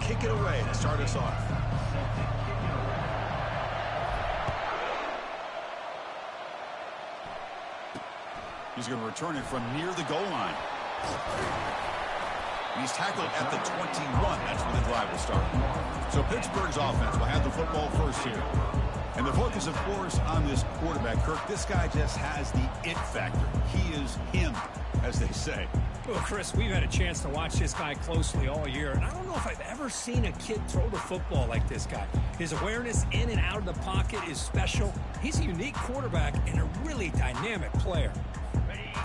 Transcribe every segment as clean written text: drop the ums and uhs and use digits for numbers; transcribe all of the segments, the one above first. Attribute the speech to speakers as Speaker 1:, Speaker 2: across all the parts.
Speaker 1: kick it away to start us off. He's going to return it from near the goal line. He's tackled at the 21. That's where the drive will start. So Pittsburgh's offense will have the football first here. And the focus, of course, on this quarterback, Kirk. This guy just has the it factor. He is him, as they say.
Speaker 2: Well, Chris, we've had a chance to watch this guy closely all year, and I don't know if I've ever seen a kid throw the football like this guy. His awareness in and out of the pocket is special. He's a unique quarterback and a really dynamic player.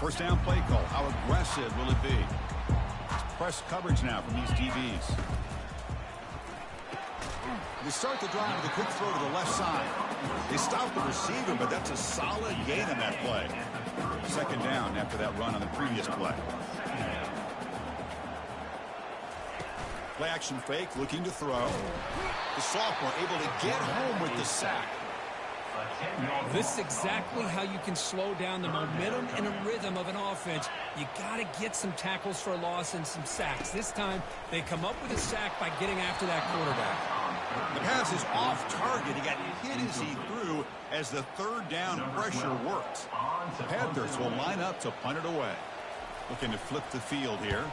Speaker 1: First down play call. How aggressive will it be? It's press coverage now from these DBs. They start the drive with a quick throw to the left side. They stop the receiver, but that's a solid gain on that play. Second down after that run on the previous play. Play action fake, looking to throw. The sophomore able to get home with the sack.
Speaker 2: This is exactly how you can slow down the momentum and a rhythm of an offense. You got to get some tackles for a loss and some sacks. This time, they come up with a sack by getting after that quarterback.
Speaker 1: The pass is off target. He got hit as he threw as the third down pressure worked. The Panthers will line up to punt it away. Looking to flip the field here.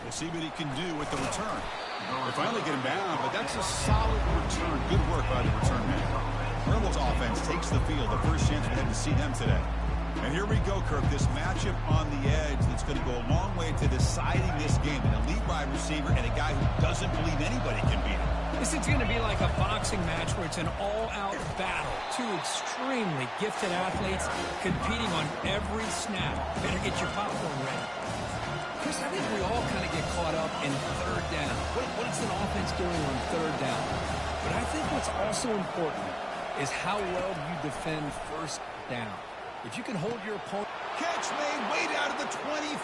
Speaker 1: We'll see what he can do with the return. They finally get him down, but that's a solid return. Good work by the return man. Rebels offense takes the field. The first chance we had to see them today. And here we go, Kirk. This matchup on the edge that's going to go a long way to deciding this game. An elite wide receiver and a guy who doesn't believe anybody can beat him.
Speaker 2: This is going to be like a boxing match where it's an all-out battle. Two extremely gifted athletes competing on every snap. Better get your popcorn ready. Chris, I think we all kind of get caught up in third down. What is an offense doing on third down? But I think what's also important is how well you defend first down. If you can hold your opponent.
Speaker 1: Catch made way down to the 25.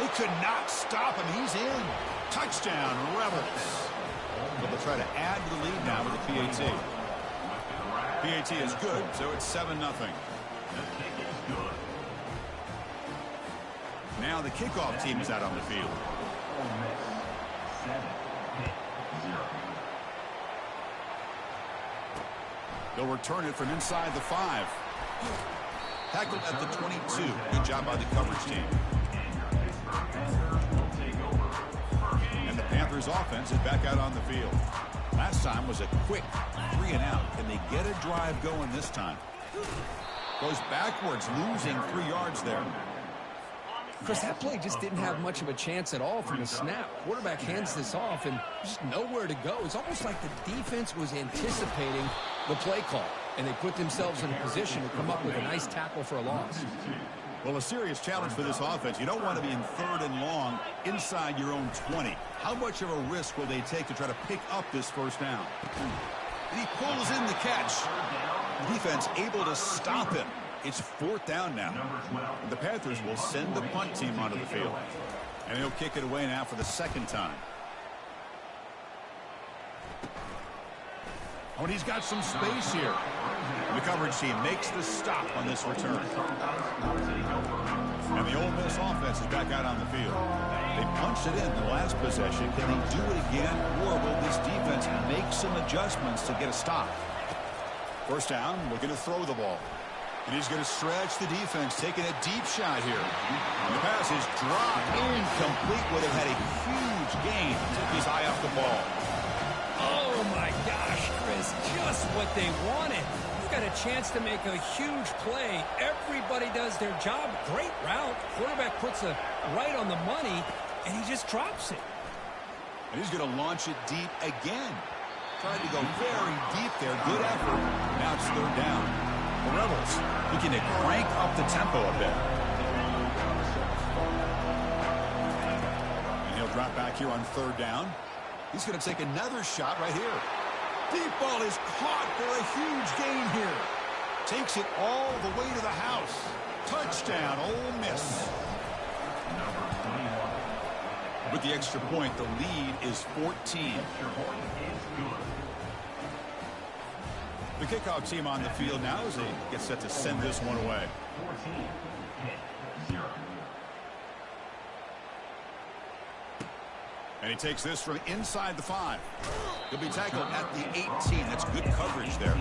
Speaker 1: They could not stop him. He's in. Touchdown, Rebels. But they'll try to add to the lead now with the PAT. PAT is good, so it's 7-0. Now the kickoff team is out on the field. They'll return it from inside the 5. Tackled at the 22. Good job by the coverage team. And the Panthers offense is back out on the field. Last time was a quick 3 and out. Can they get a drive going this time? Goes backwards, losing 3 yards there.
Speaker 2: Chris, that play just didn't have much of a chance at all from the snap. Quarterback hands this off and just nowhere to go. It's almost like the defense was anticipating the play call, and they put themselves in a position to come up with a nice tackle for a loss.
Speaker 1: Well, a serious challenge for this offense. You don't want to be in third and long inside your own 20. How much of a risk will they take to try to pick up this first down? And he pulls in the catch. The defense able to stop him. It's 4th down now. The Panthers will send the punt team onto the field. And he'll kick it away now for the second time. Oh, and he's got some space here. And the coverage team makes the stop on this return. And the Ole Miss offense is back out on the field. They punched it in the last possession. Can they do it again? Or will this defense make some adjustments to get a stop? First down, looking to throw the ball. And he's going to stretch the defense, taking a deep shot here. And the pass is dropped incomplete. Would have had a huge gain. Took his eye off the ball.
Speaker 2: Oh, my gosh, Chris, just what they wanted. You've got a chance to make a huge play. Everybody does their job. Great route. Quarterback puts it right on the money, and he just drops it.
Speaker 1: And he's going to launch it deep again. Tried to go very deep there. Good effort. Now it's third down. The Rebels looking to crank up the tempo a bit. And he'll drop back here on third down. He's going to take another shot right here. Deep ball is caught for a huge gain here. Takes it all the way to the house. Touchdown, Ole Miss. With the extra point, the lead is 14. The kickoff team on the field now as they get set to send this one away. And he takes this from inside the 5. He'll be tackled at the 18. That's good coverage there.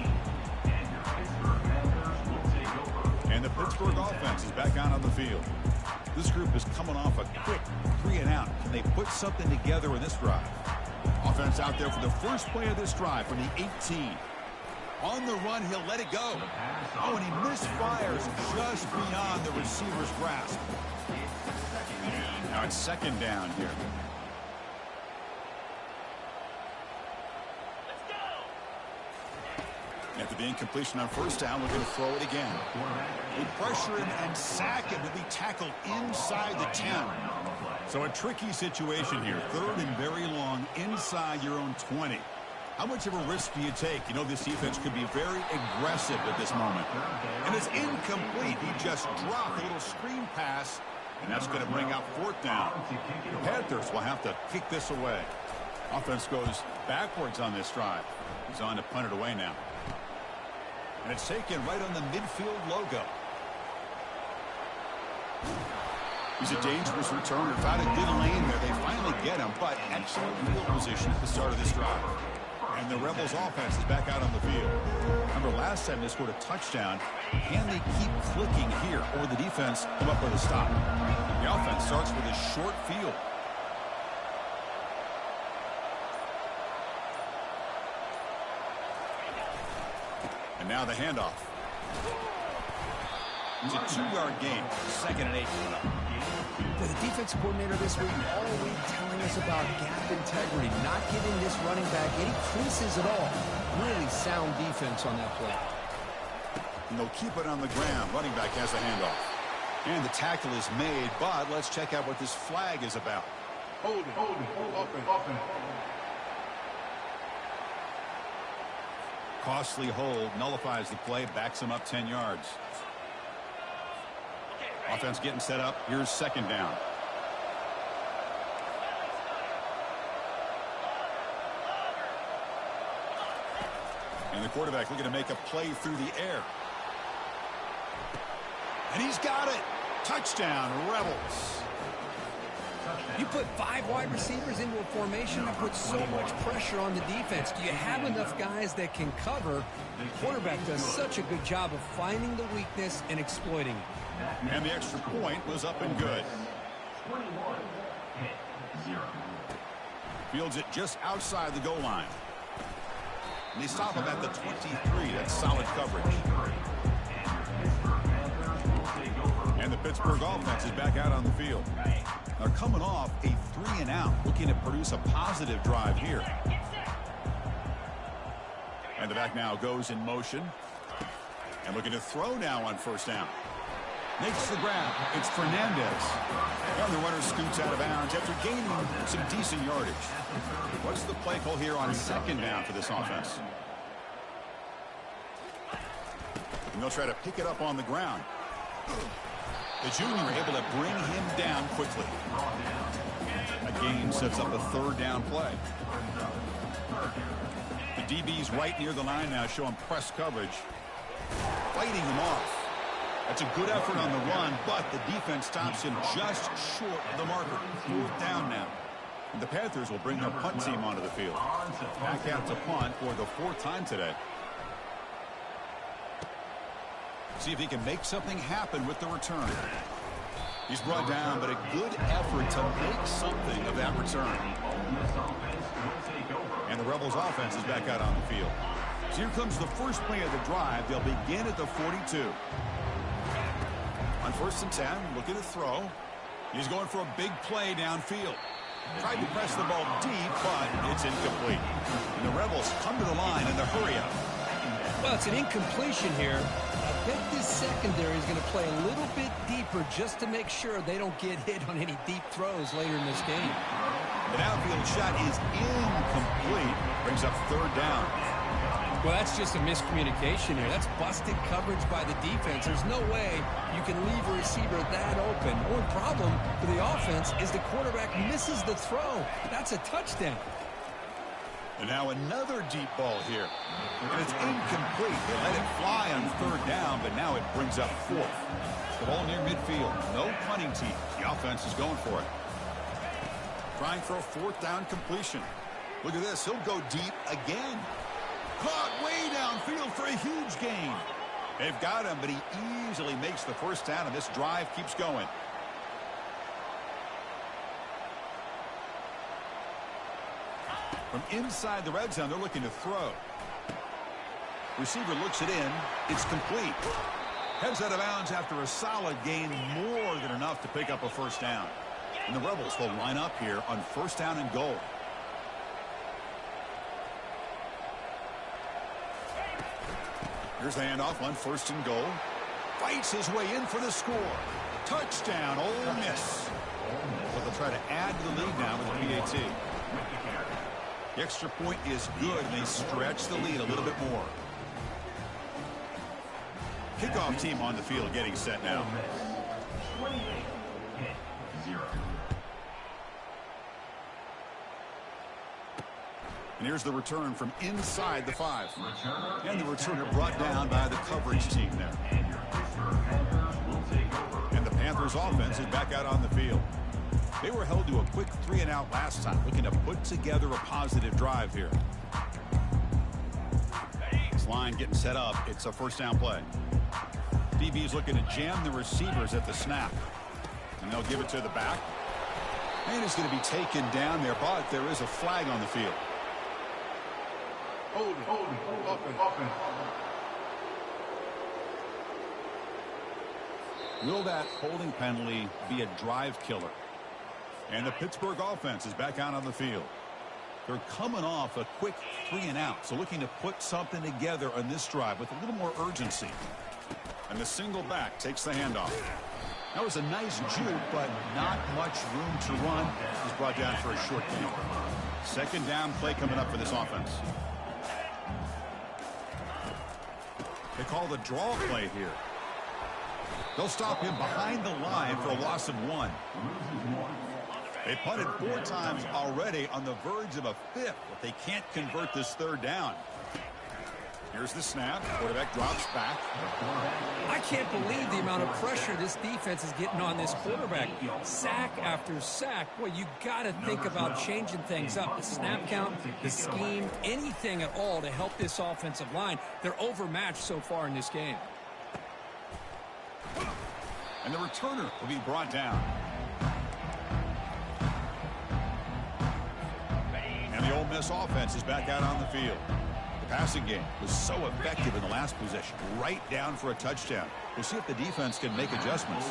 Speaker 1: And the Pittsburgh offense is back out on the field. This group is coming off a quick 3-and-out. Can they put something together in this drive? Offense out there for the first play of this drive from the 18. On the run, he'll let it go. Oh, and he misfires just beyond the receiver's grasp. Now it's second down here. After the incompletion on first down, we're going to throw it again. We pressure him and sack him. He'll be tackled inside the 10. So a tricky situation here. Third and very long inside your own 20. How much of a risk do you take? You know this defense could be very aggressive at this moment. And it's incomplete. He just dropped a little screen pass, and that's going to bring out fourth down. The Panthers will have to kick this away. Offense goes backwards on this drive. He's on to punt it away now. And it's taken right on the midfield logo. He's a dangerous returner. Found a good lane there. They finally get him, but excellent field position at the start of this drive. And the Rebels offense is back out on the field. Remember last time they scored a touchdown. Can they keep clicking here, or the defense come up with a stop? The offense starts with a short field. And now the handoff. It's a 2-yard gain. Second and 8.
Speaker 2: The defensive coordinator this week all week telling us about gap integrity, not giving this running back any creases at all. Really sound defense on that play.
Speaker 1: And they'll keep it on the ground. Running back has a handoff. And the tackle is made, but let's check out what this flag is about.
Speaker 3: Hold it. Open.
Speaker 1: Costly hold, nullifies the play, backs him up 10 yards. Offense getting set up. Here's second down. And the quarterback looking to make a play through the air. And he's got it. Touchdown, Rebels.
Speaker 2: You put 5 wide receivers into a formation that puts so much pressure on the defense. Do you have enough guys that can cover? The quarterback does such a good job of finding the weakness and exploiting it.
Speaker 1: And the extra point was up and good. Fields it just outside the goal line. And they stop him at the 23. That's solid coverage. And the Pittsburgh offense is back out on the field. They're coming off a 3-and-out, looking to produce a positive drive here. And the back now goes in motion. And looking to throw now on first down. Makes the grab. It's Fernandez. And the runner scoots out of bounds after gaining some decent yardage. What's the play call here on second down for this offense? And they'll try to pick it up on the ground. The junior able to bring him down quickly. That gain sets up a third down play. The DB's right near the line now, showing press coverage. Fighting him off. That's a good effort on the run, but the defense stops him just short of the marker. Fourth down now. And the Panthers will bring their punt team onto the field. Back out to punt for the 4th time today. See if he can make something happen with the return. He's brought down, but a good effort to make something of that return. And the Rebels offense is back out on the field. So here comes the first play of the drive. They'll begin at the 42. On 1st and 10, looking to throw. He's going for a big play downfield. Tried to press the ball deep, but it's incomplete. And the Rebels come to the line in the hurry-up.
Speaker 2: Well, it's an incompletion here. I bet this secondary is going to play a little bit deeper just to make sure they don't get hit on any deep throws later in this game.
Speaker 1: The downfield shot is incomplete. Brings up third down.
Speaker 2: Well, that's just a miscommunication here. That's busted coverage by the defense. There's no way you can leave a receiver that open. One problem for the offense is the quarterback misses the throw. That's a touchdown.
Speaker 1: And now another deep ball here. And it's incomplete. They let it fly on third down, but now it brings up 4th. The ball near midfield. No punting team. The offense is going for it. Trying for a fourth down completion. Look at this. He'll go deep again. Caught way downfield for a huge gain. They've got him, but he easily makes the first down, and this drive keeps going. From inside the red zone, they're looking to throw. Receiver looks it in. It's complete. Heads out of bounds after a solid gain, more than enough to pick up a first down. And the Rebels will line up here on first down and goal. Here's the handoff on first and goal. Fights his way in for the score. Touchdown, Ole Miss. But they'll try to add to the lead now with the PAT. The extra point is good, and they stretch the lead a little bit more. Kickoff team on the field getting set now. And here's the return from inside the 5. And the returner brought down by the coverage team there. And the Panthers offense is back out on the field. They were held to a quick 3-and-out last time, looking to put together a positive drive here. This line getting set up. It's a first down play. DB's looking to jam the receivers at the snap. And they'll give it to the back. And it's going to be taken down there, but there is a flag on the field.
Speaker 3: Open.
Speaker 1: Will that holding penalty be a drive killer? And the Pittsburgh offense is back out on the field. They're coming off a quick 3-and-out, so looking to put something together on this drive with a little more urgency. And the single back takes the handoff. That was a nice juke, but not much room to run. He's brought down for a short gain. Second down play coming up for this offense. They call the draw play here. They'll stop him behind the line for a loss of 1. They punted 4 times already, on the verge of a 5th, but they can't convert this third down. Here's the snap. Quarterback drops back.
Speaker 2: I can't believe the amount of pressure this defense is getting on this quarterback. Sack after sack. Boy, you got to think about changing things up. The snap count, the scheme, anything at all to help this offensive line. They're overmatched so far in this game.
Speaker 1: And the returner will be brought down. And the Ole Miss offense is back out on the field. The passing game was so effective in the last possession, right down for a touchdown. We'll see if the defense can make adjustments.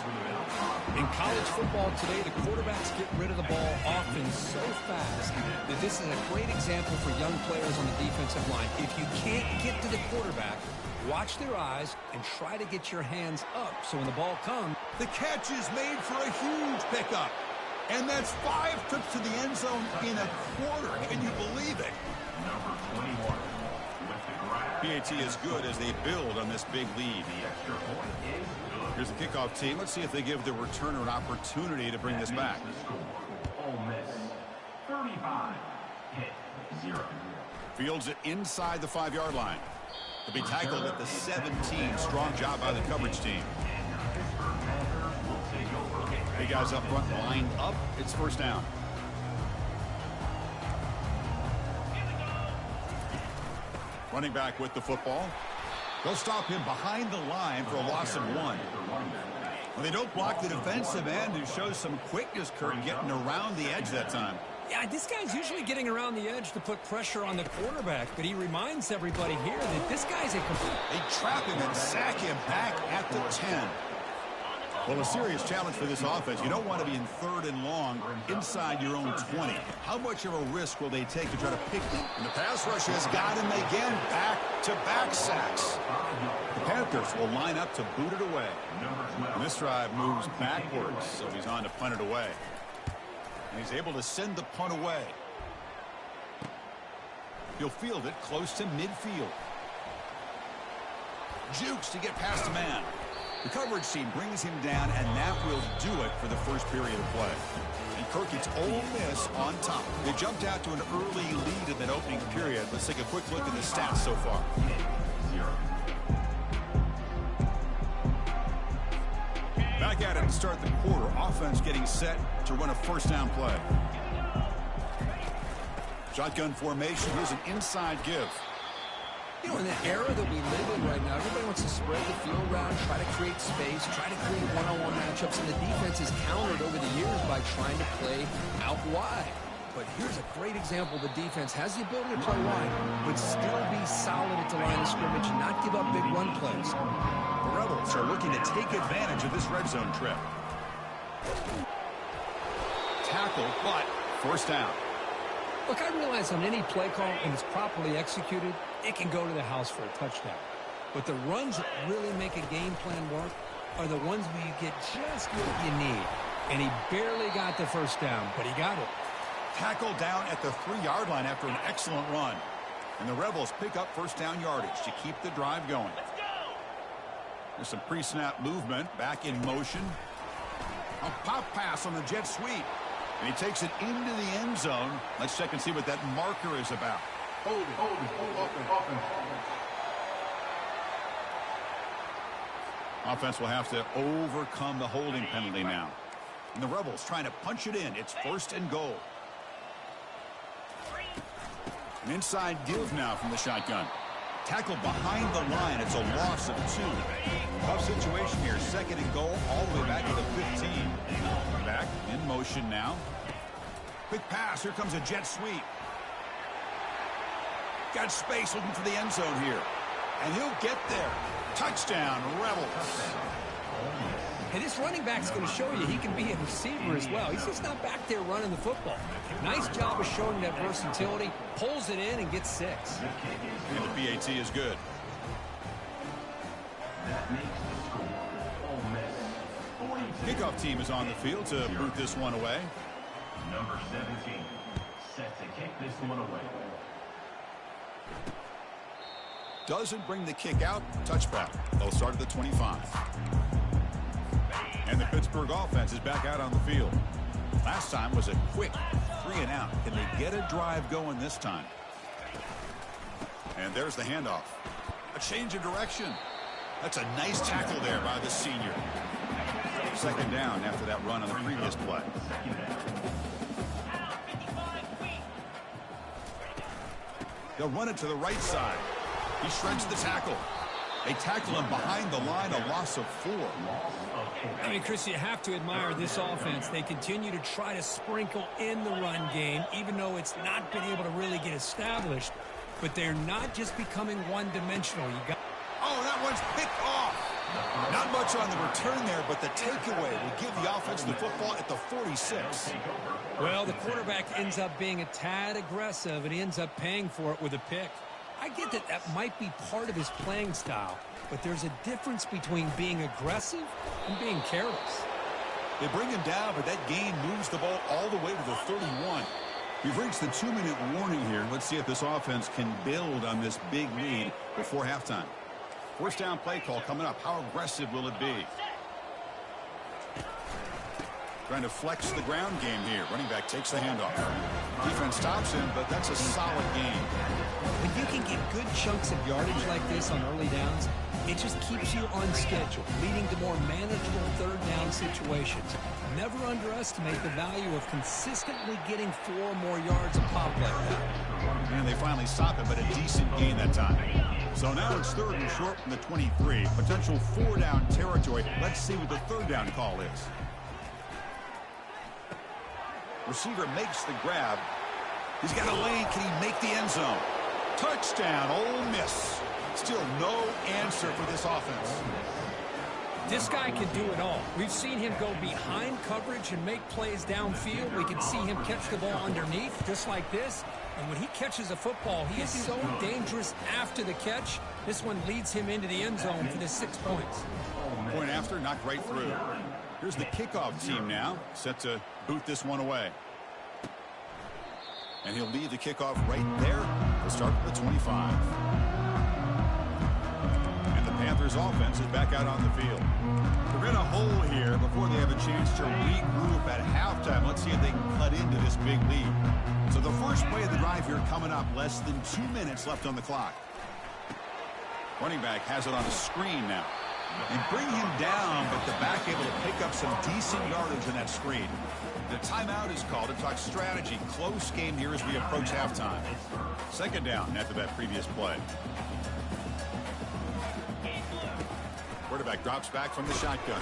Speaker 2: In college football today, the quarterbacks get rid of the ball often so fast that this is a great example for young players on the defensive line. If you can't get to the quarterback, watch their eyes and try to get your hands up so when the ball comes.
Speaker 1: The catch is made for a huge pickup. And that's 5 trips to the end zone in a quarter. Can you believe it?
Speaker 3: Number 21.
Speaker 1: PAT is good as they build on this big lead. Here's the kickoff team. Let's see if they give the returner an opportunity to bring this back.
Speaker 3: Ole Miss 35 0.
Speaker 1: Fields it inside the 5-yard line. To be tackled at the 17. Strong job by the coverage team. Big guys up front lined up. It's first down. Running back with the football. They'll stop him behind the line for a loss of 1. Well, they don't block the defensive end, who shows some quickness, Kurt, getting around the edge that time.
Speaker 2: Yeah, this guy's usually getting around the edge to put pressure on the quarterback, but he reminds everybody here that this guy's a complete...
Speaker 1: They trap him and sack him back at the 10. Well, a serious challenge for this offense. You don't want to be in 3rd and long inside your own 20. How much of a risk will they take to try to pick them? And the pass rush has got him again. Back-to-back sacks. The Panthers will line up to boot it away. And this drive moves backwards, so he's on to punt it away. And he's able to send the punt away. He'll field it close to midfield. Jukes to get past a man. The coverage team brings him down, and that will do it for the first period of play. And Kirk, it's Ole Miss on top. They jumped out to an early lead in that opening period. Let's take a quick look at the stats so far. Back at it to start the quarter. Offense getting set to run a first down play. Shotgun formation. Here's an inside give.
Speaker 2: You know, in the era that we live in right now, everybody wants to spread the field around, try to create space, try to create one-on-one matchups, and the defense has countered over the years by trying to play out wide. But here's a great example. The defense has the ability to play wide, but still be solid at the line of scrimmage and not give up big run plays.
Speaker 1: The Rebels are looking to take advantage of this red zone trip. Tackle, but first down.
Speaker 2: Look, I realize on any play call, when it's properly executed, it can go to the house for a touchdown. But the runs that really make a game plan work are the ones where you get just what you need. And he barely got the first down, but he got it.
Speaker 1: Tackle down at the 3-yard line after an excellent run. And the Rebels pick up first down yardage to keep the drive going. There's some pre-snap movement, back in motion. A pop pass on the jet sweep. And he takes it into the end zone. Let's check and see what that marker is about. Offense will have to overcome the holding penalty now. And the Rebels trying to punch it in. It's first and goal. An inside give now from the shotgun. Tackle behind the line. It's a loss of 2. Tough situation here. Second and goal all the way back to the 15. Back in motion now. Quick pass. Here comes a jet sweep. Got space looking for the end zone here. And he'll get there. Touchdown, Rebels.
Speaker 2: And this running back's going to show you he can be a receiver as well. He's just not back there running the football. Nice job of showing that versatility. Pulls it in and gets 6.
Speaker 1: And the PAT is good.
Speaker 3: That makes the score Ole Miss 42.
Speaker 1: Kickoff team is on the field to boot this one away.
Speaker 3: Number 17 set to kick this one away.
Speaker 1: Doesn't bring the kick out. Touchback. They'll start at the 25. And the Pittsburgh offense is back out on the field. Last time was a quick 3-and-out. Can they get a drive going this time? And there's the handoff. A change of direction. That's a nice tackle there by the senior. Second down after that run on the previous play. They'll run it to the right side. He shreds the tackle. They tackle him behind the line, a loss of 4.
Speaker 2: I mean, Chris, you have to admire this offense. They continue to try to sprinkle in the run game, even though it's not been able to really get established. But they're not just becoming one-dimensional.
Speaker 1: Oh, that one's picked off. Not much on the return there, but the takeaway will give the offense the football at the 46.
Speaker 2: Well, the quarterback ends up being a tad aggressive, and he ends up paying for it with a pick. I get that that might be part of his playing style, but there's a difference between being aggressive and being careless.
Speaker 1: They bring him down, but that gain moves the ball all the way to the 31. We've reached the 2-minute warning here. Let's see if this offense can build on this big lead before halftime. First down play call coming up. How aggressive will it be? Trying to flex the ground game here. Running back takes the handoff. Defense stops him, but that's a solid gain.
Speaker 2: When you can get good chunks of yardage like this on early downs, it just keeps you on schedule, leading to more manageable third down situations. Never underestimate the value of consistently getting 4 or more yards of pop like that.
Speaker 1: And they finally stop it, but a decent gain that time. So now it's 3rd and short from the 23. Potential 4-down territory. Let's see what the 3rd down call is. Receiver makes the grab. He's got a lane. Can he make the end zone? Touchdown, Ole Miss. Still no answer for this offense.
Speaker 2: This guy can do it all. We've seen him go behind coverage and make plays downfield. We can see him catch the ball underneath, just like this. And when he catches a football, he is so dangerous after the catch. This one leads him into the end zone for the 6 points.
Speaker 1: Point after, knocked right through. Here's the kickoff team now, set to boot this one away. And he'll lead the kickoff right there. We'll start at the 25. And the Panthers offense is back out on the field. We're in a hole here before they have a chance to regroup at halftime. Let's see if they can cut into this big lead. So the first play of the drive here coming up, less than 2 minutes left on the clock. Running back has it on a screen now. And bring him down, but the back able to pick up some decent yardage in that screen. The timeout is called to talk strategy. Close game here as we approach halftime. Second down after that previous play. Quarterback drops back from the shotgun.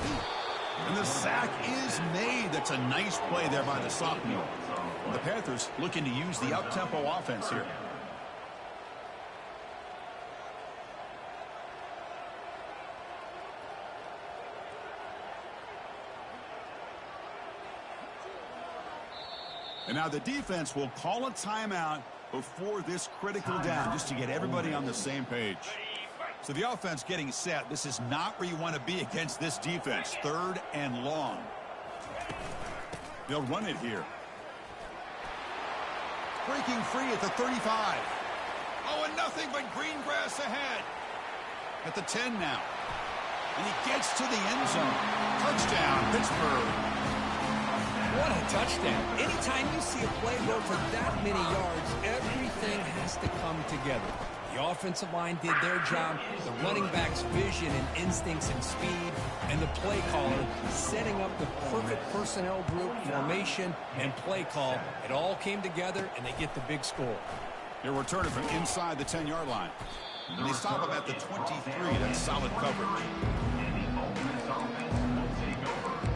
Speaker 1: And the sack is made. That's a nice play there by the sophomore. The Panthers looking to use the up-tempo offense here. And now the defense will call a timeout before this critical down just to get everybody on the same page. So the offense getting set. This is not where you want to be against this defense. 3rd and long. They'll run it here. Breaking free at the 35. Oh, and nothing but green grass ahead. At the 10 now. And he gets to the end zone. Touchdown, Pittsburgh.
Speaker 2: What a touchdown. Anytime you see a play go for that many yards, everything has to come together. The offensive line did their job, the running back's vision and instincts and speed, and the play caller setting up the perfect personnel group, formation, and play call. It all came together, and they get the big score.
Speaker 1: They're returning from inside the 10-yard line. And they stop him at the 23. That's solid coverage.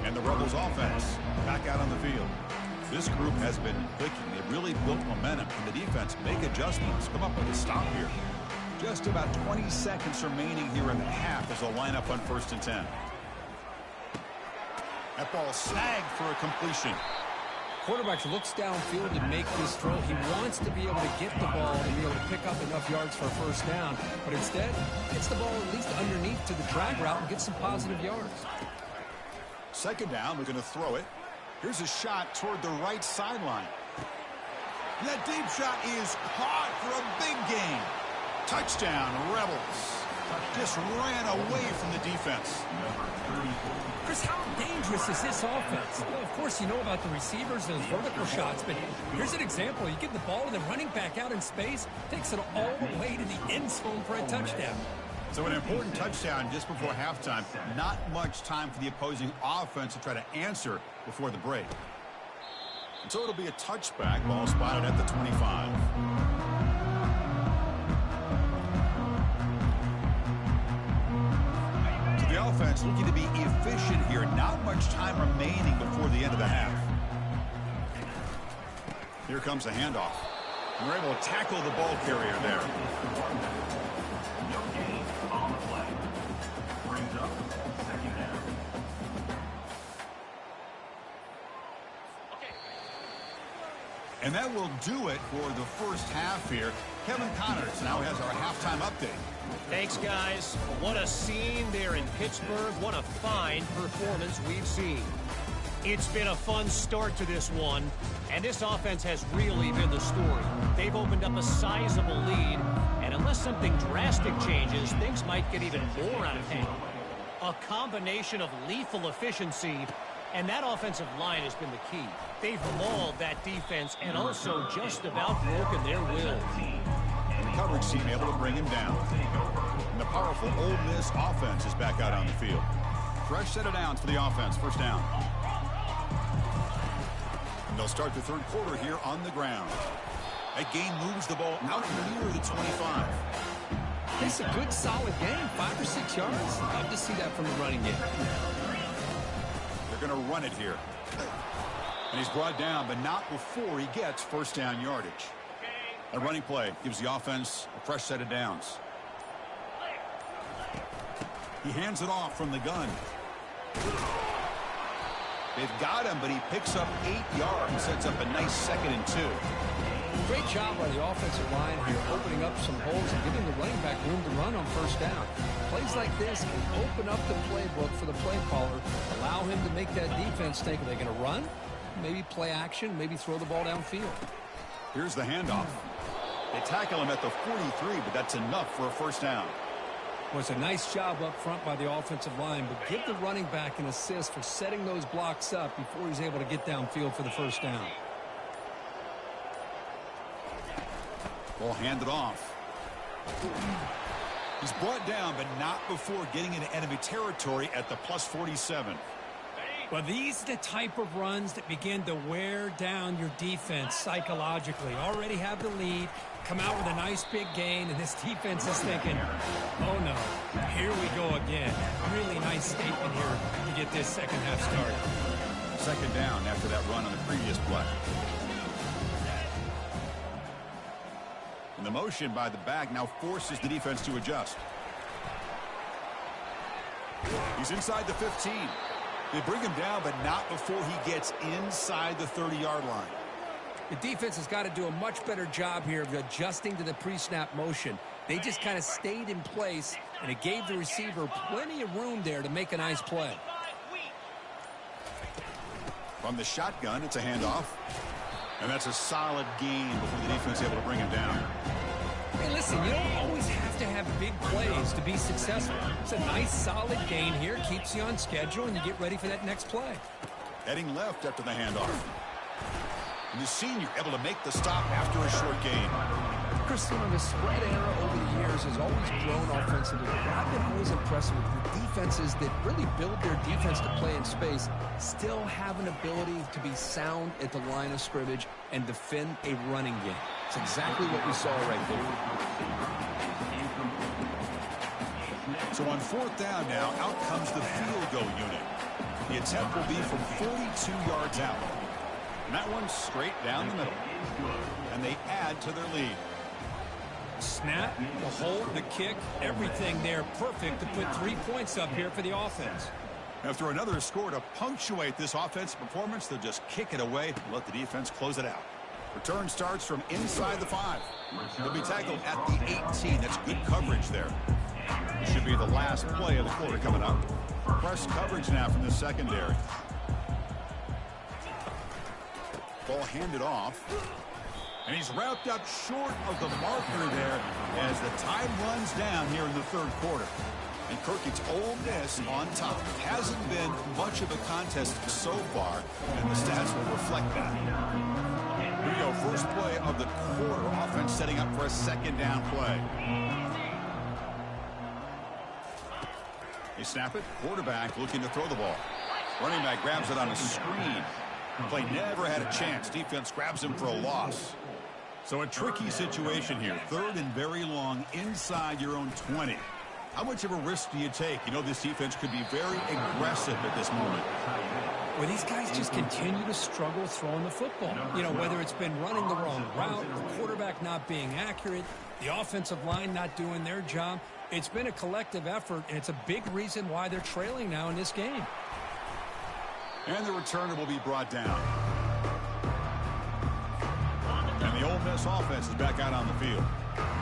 Speaker 1: And the Rebels offense back out on the field. This group has been clicking. They've really built momentum. Can the defense make adjustments? Come up with a stop here. Just about 20 seconds remaining here in the half as they'll line up on 1st and 10. That ball snagged for a completion.
Speaker 2: Quarterback looks downfield to make this throw. He wants to be able to get the ball and be able to pick up enough yards for a first down. But instead, gets the ball at least underneath to the drag route and gets some positive yards.
Speaker 1: Second down, we're going to throw it. Here's a shot toward the right sideline. That deep shot is caught for a big gain. Touchdown, Rebels. Just ran away from the defense.
Speaker 2: Chris, how dangerous is this offense? Well, of course, you know about the receivers, those vertical shots, but here's an example. You get the ball to the running back out in space, takes it all the way to the end zone for a touchdown.
Speaker 1: So an important touchdown just before halftime. Not much time for the opposing offense to try to answer before the break. And so it'll be a touchback. Ball spotted at the 25. So the offense looking to be efficient here. Not much time remaining before the end of the half. Here comes a handoff. And we're able to tackle the ball carrier there. And that will do it for the first half here. Kevin Connors now has our halftime update.
Speaker 4: Thanks, guys. What a scene there in Pittsburgh. What a fine performance we've seen. It's been a fun start to this one, and this offense has really been the story. They've opened up a sizable lead, and unless something drastic changes, things might get even more out of hand. A combination of lethal efficiency, and that offensive line has been the key. They've mauled that defense and also just about broken their will.
Speaker 1: And the coverage team able to bring him down. And the powerful Ole Miss offense is back out on the field. Fresh set of downs for the offense. First down. And they'll start the third quarter here on the ground. That gain moves the ball out near the 25.
Speaker 2: It's a good, solid game. 5 or 6 yards. Love to see that from the running game.
Speaker 1: They're going to run it here. And he's brought down, but not before he gets first down yardage. A running play gives the offense a fresh set of downs. He hands it off from the gun. They've got him, but he picks up 8 yards. Sets up a nice 2nd and 2.
Speaker 2: Great job by the offensive line here, opening up some holes and giving the running back room to run on first down. Plays like this can open up the playbook for the play caller, allow him to make that defense think, are they going to run? Maybe play action, maybe throw the ball downfield.
Speaker 1: Here's the handoff. They tackle him at the 43, but that's enough for a first down.
Speaker 2: Well, it's a nice job up front by the offensive line, but give the running back an assist for setting those blocks up before he's able to get downfield for the first down.
Speaker 1: Ball handed off. He's brought down, but not before getting into enemy territory at the +47.
Speaker 2: Well, these are the type of runs that begin to wear down your defense psychologically. Already have the lead, come out with a nice big gain, and this defense is thinking, oh no, here we go again. Really nice statement here to get this second half started.
Speaker 1: Second down after that run on the previous play. And the motion by the back now forces the defense to adjust. He's inside the 15. They bring him down, but not before he gets inside the 30-yard line.
Speaker 2: The defense has got to do a much better job here of adjusting to the pre-snap motion. They just kind of stayed in place, and it gave the receiver plenty of room there to make a nice play.
Speaker 1: From the shotgun, it's a handoff. And that's a solid gain before the defense is able to bring him down.
Speaker 2: Hey, listen, you don't always have to have big plays to be successful. It's a nice, solid gain here. Keeps you on schedule, and you get ready for that next play.
Speaker 1: Heading left after the handoff. And the senior able to make the stop after a short gain.
Speaker 5: Chris, you know, the spread era over the years has always grown offensively. But I've been always impressed with the defenses that really build their defense to play in space, still have an ability to be sound at the line of scrimmage and defend a running game. It's exactly what we saw right there.
Speaker 1: So on fourth down now, out comes the field goal unit. The attempt will be from 42 yards out. And that one's straight down the middle. And they add to their lead.
Speaker 2: Snap, the hold, the kick, everything there perfect to put 3 points up here for the offense.
Speaker 1: After another score to punctuate this offensive performance, they'll just kick it away and let the defense close it out. Return starts from inside the 5. They'll be tackled at the 18. That's good coverage there. It should be the last play of the quarter coming up. Press coverage now from the secondary. Ball handed off. And he's wrapped up short of the marker there as the time runs down here in the third quarter. And Kirk, it's Ole Miss on top. It hasn't been much of a contest so far, and the stats will reflect that. Here we go, first play of the quarter. Offense setting up for a second down play. They snap it. Quarterback looking to throw the ball. Running back grabs it on a screen. Play never had a chance. Defense grabs him for a loss. So a tricky situation here. Third and very long inside your own 20. How much of a risk do you take? You know this defense could be very aggressive at this moment.
Speaker 2: Well, these guys just continue to struggle throwing the football. You know, whether it's been running the wrong route, the quarterback not being accurate, the offensive line not doing their job. It's been a collective effort, and it's a big reason why they're trailing now in this game.
Speaker 1: And the returner will be brought down. And the Ole Miss offense is back out on the field.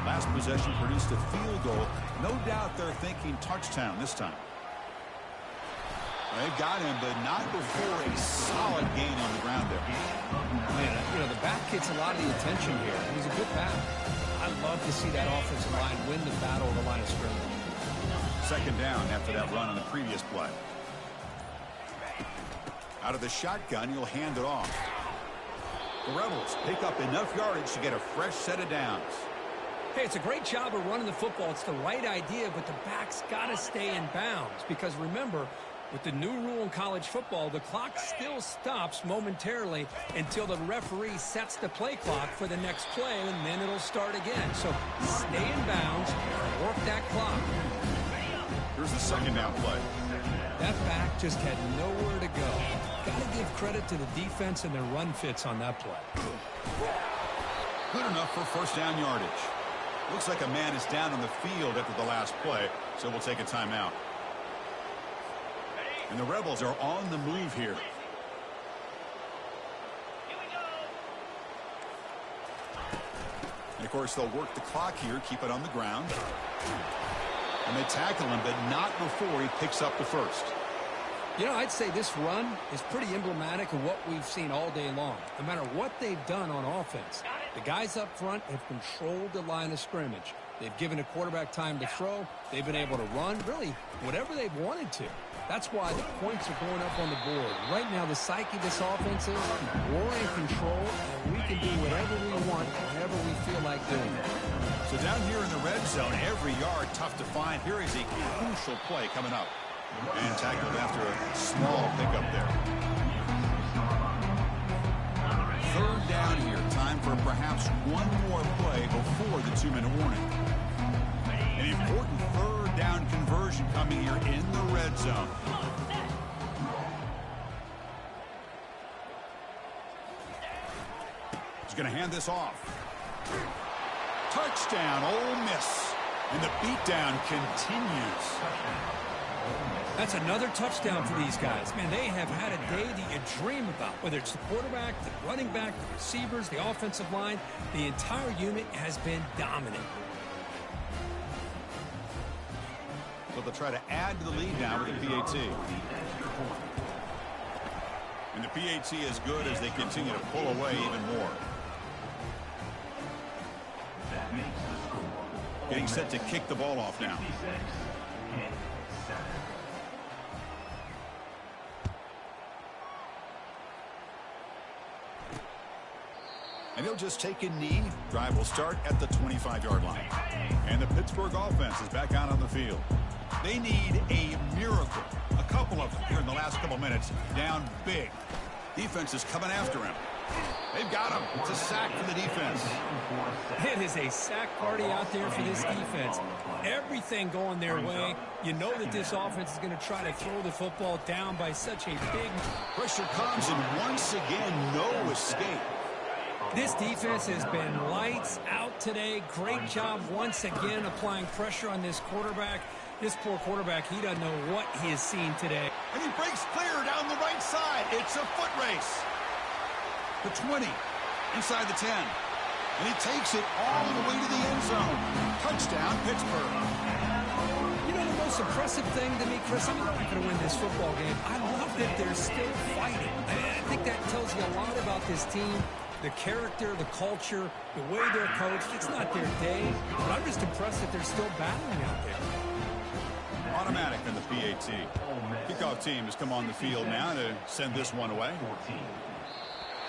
Speaker 1: Last possession produced a field goal. No doubt they're thinking touchdown this time. They've got him, but not before a solid gain on the ground there.
Speaker 2: Man, you know, the back gets a lot of the attention here. He's a good back. I love to see that offensive line win the battle of the line of scrimmage.
Speaker 1: Second down after that run on the previous play. Out of the shotgun, he'll hand it off. The Rebels pick up enough yardage to get a fresh set of downs.
Speaker 2: Hey, it's a great job of running the football. It's the right idea, but the back's got to stay in bounds. Because remember, with the new rule in college football, the clock still stops momentarily until the referee sets the play clock for the next play, and then it'll start again. So stay in bounds, work that clock.
Speaker 1: Here's the second down play.
Speaker 2: That back just had nowhere to go. Got to give credit to the defense and their run fits on that play.
Speaker 1: Good enough for first down yardage. Looks like a man is down on the field after the last play, so we'll take a timeout. And the Rebels are on the move here. And, of course, they'll work the clock here, keep it on the ground. And they tackle him, but not before he picks up the first.
Speaker 2: You know, I'd say this run is pretty emblematic of what we've seen all day long. No matter what they've done on offense, the guys up front have controlled the line of scrimmage. They've given the quarterback time to throw. They've been able to run, really, whatever they've wanted to. That's why the points are going up on the board. Right now, the psyche of this offense is we're in control, and we can do whatever we want, whenever we feel like doing it.
Speaker 1: So down here in the red zone, every yard tough to find. Here is a crucial play coming up. And tackled after a small pickup there. Third down here. Time for perhaps one more play before the 2-minute warning. An important third down conversion coming here in the red zone. He's going to hand this off. Touchdown, Ole Miss. And the beatdown continues.
Speaker 2: That's another touchdown for these guys. Man, they have had a day that you dream about, whether it's the quarterback, the running back, the receivers, the offensive line. The entire unit has been dominant.
Speaker 1: So they'll try to add to the lead now with the PAT. And the PAT is good as they continue to pull away even more. Getting set to kick the ball off now. And he'll just take a knee. Drive will start at the 25-yard line. And the Pittsburgh offense is back out on the field. They need a miracle. A couple of them here in the last couple minutes. Down big. Defense is coming after him. They've got him. It's a sack for the defense.
Speaker 2: It is a sack party out there for this defense. Everything going their way. You know that this offense is going to try to throw the football down by such a big...
Speaker 1: Pressure comes, and once again, no escape.
Speaker 2: This defense has been lights out today. Great job once again applying pressure on this quarterback. This poor quarterback, he doesn't know what he has seen today.
Speaker 1: And he breaks clear down the right side. It's a foot race. The 20, inside the 10. And he takes it all the way to the end zone. Touchdown, Pittsburgh.
Speaker 2: You know the most impressive thing to me, Chris, I mean, they're not going to win this football game. I love that they're still fighting. I think that tells you a lot about this team. The character, the culture, the way they're coached. It's not their day, but I'm just impressed that they're still battling out there.
Speaker 1: Automatic in the PAT. Kickoff team has come on the field now to send this one away.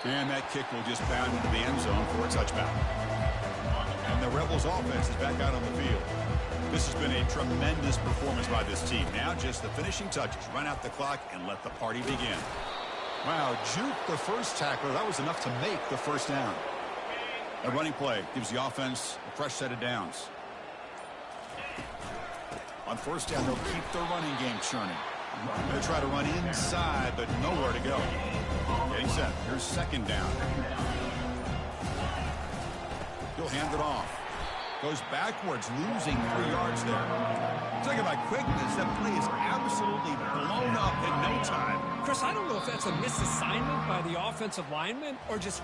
Speaker 1: And that kick will just bound into the end zone for a touchback. And the Rebels offense is back out on the field. This has been a tremendous performance by this team. Now just the finishing touches. Run out the clock and let the party begin. Wow, juke the first tackler. That was enough to make the first down. A running play gives the offense a fresh set of downs. On first down, they'll keep their running game churning. They'll try to run inside, but nowhere to go. Getting set. Here's second down. He'll hand it off. Goes backwards, losing 3 yards there. Talking about quickness, that play is absolutely blown up in no time.
Speaker 2: Chris, I don't know if that's a misassignment by the offensive lineman or just